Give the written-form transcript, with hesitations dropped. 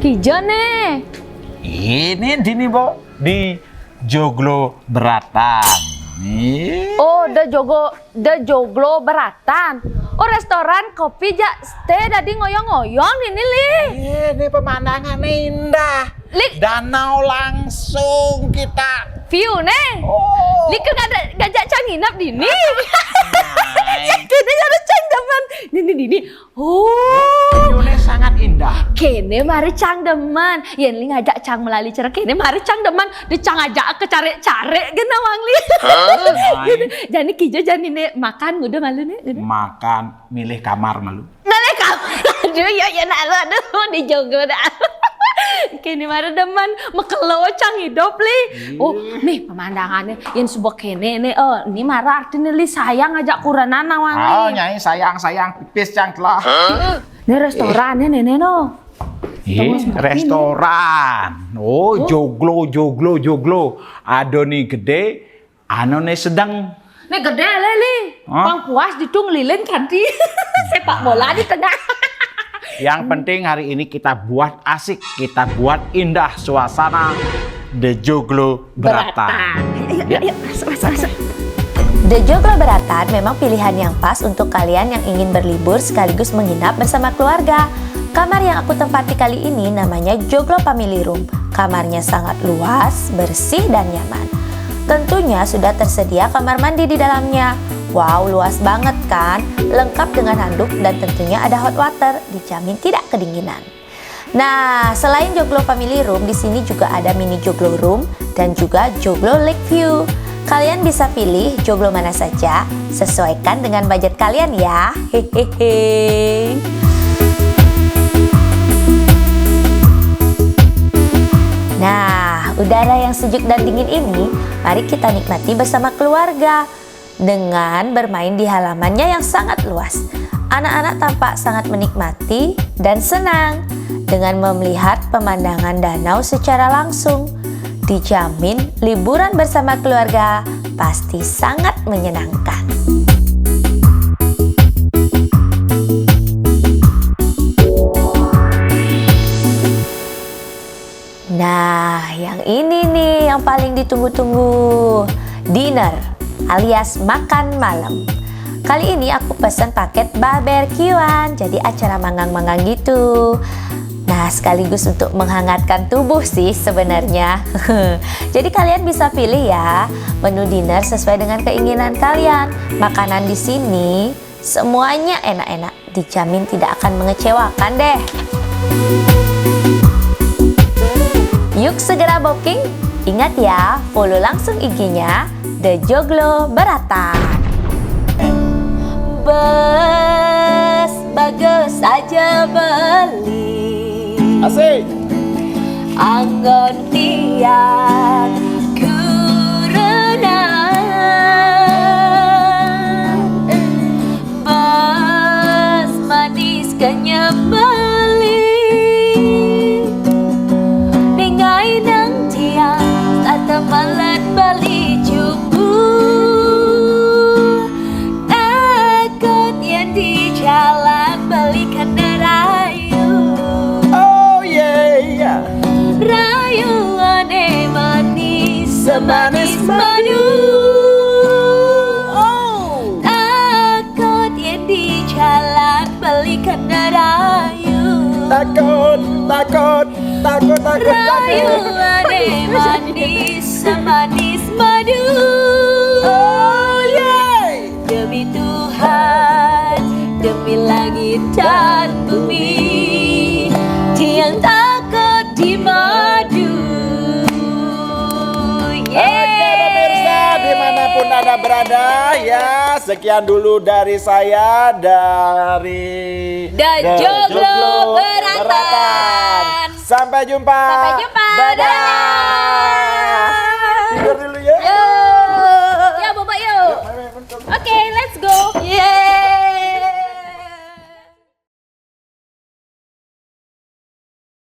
Kijo nih. Ini di Bo, di Joglo Beratan. Nih. Oh, The Joglo Beratan. Oh, restoran kopi ja stay tadi ngoyong-ngoyong ini li. Ini pemandangan indah. Li, Danau langsung kita. view nih. Oh. Li kan gajak cang nginap di ni. Kene ada cang demen. Ini. Oh. Ini sangat indah. Kene mari cang demen. Yen li ngajak cang melalui cara kene mari cang demen. Di cang ajak ke cari-cari gena wang li. Jadi kijo jadi nih makan udah malu nih. Makan milih kamar malu. Nale kamu. Aduh ya aduh di Joglo dah. Kene mari demen mekelo cang hidup li. Oh, nih pemandangannya yang sebuah kene nih. Ini marah artinya li sayang ngajak kuranan wang li. Oh, nyai sayang pipis cang telah. Ini restorannya nenek no. Restoran. Oh, joglo. Adoni gede, anone sedang. Nih gede li. Bang puas ditung lilin kanti. Sepak bola di tengah. Yang penting hari ini kita buat asik, kita buat indah suasana The Joglo Beratan. Ayo, masuk. The Joglo Beratan memang pilihan yang pas untuk kalian yang ingin berlibur sekaligus menginap bersama keluarga. Kamar yang aku tempati kali ini namanya Joglo Family Room. Kamarnya sangat luas, bersih, dan nyaman. Tentunya sudah tersedia kamar mandi di dalamnya. Wow, luas banget kan? Lengkap dengan handuk dan tentunya ada hot water, dijamin tidak kedinginan. Nah, selain Joglo Family Room, di sini juga ada mini Joglo Room dan juga Joglo Lake View. Kalian bisa pilih joglo mana saja, sesuaikan dengan budget kalian ya. Hehehe. Nah, udara yang sejuk dan dingin ini, mari kita nikmati bersama keluarga dengan bermain di halamannya yang sangat luas. Anak-anak tampak sangat menikmati dan senang dengan melihat pemandangan danau secara langsung. Dijamin liburan bersama keluarga pasti sangat menyenangkan. Nah, yang ini nih yang paling ditunggu-tunggu. Dinner alias makan malam. Kali ini aku pesan paket barbekyuan, jadi acara manggang-manggang gitu. Nah, sekaligus untuk menghangatkan tubuh sih sebenarnya. Jadi kalian bisa pilih ya menu dinner sesuai dengan keinginan kalian. Makanan di sini semuanya enak-enak, dijamin tidak akan mengecewakan deh. Yuk segera booking. Ingat ya, follow langsung IG-nya The Joglo Beratan. Bes, bagus aja beli. Asik. Anggon tiang kurenang. Bes, manis kenyap beli. Ningai nang tiang, tata malat bali jumbu. Takut yang di jalan balikan rayu. Oh yeah. Rayuane manis, semanis madu. Oh. Takut yang di jalan balikan rayu. Takut. Rayuane manis, semanis madu. Oh yeah. Demi Tuhan, demi langit dan bumi, tiang takut di madu. Oke pemirsa, dimanapun Anda berada ya, sekian dulu dari saya dari The Joglo Beratan. Sampai jumpa. Dadah.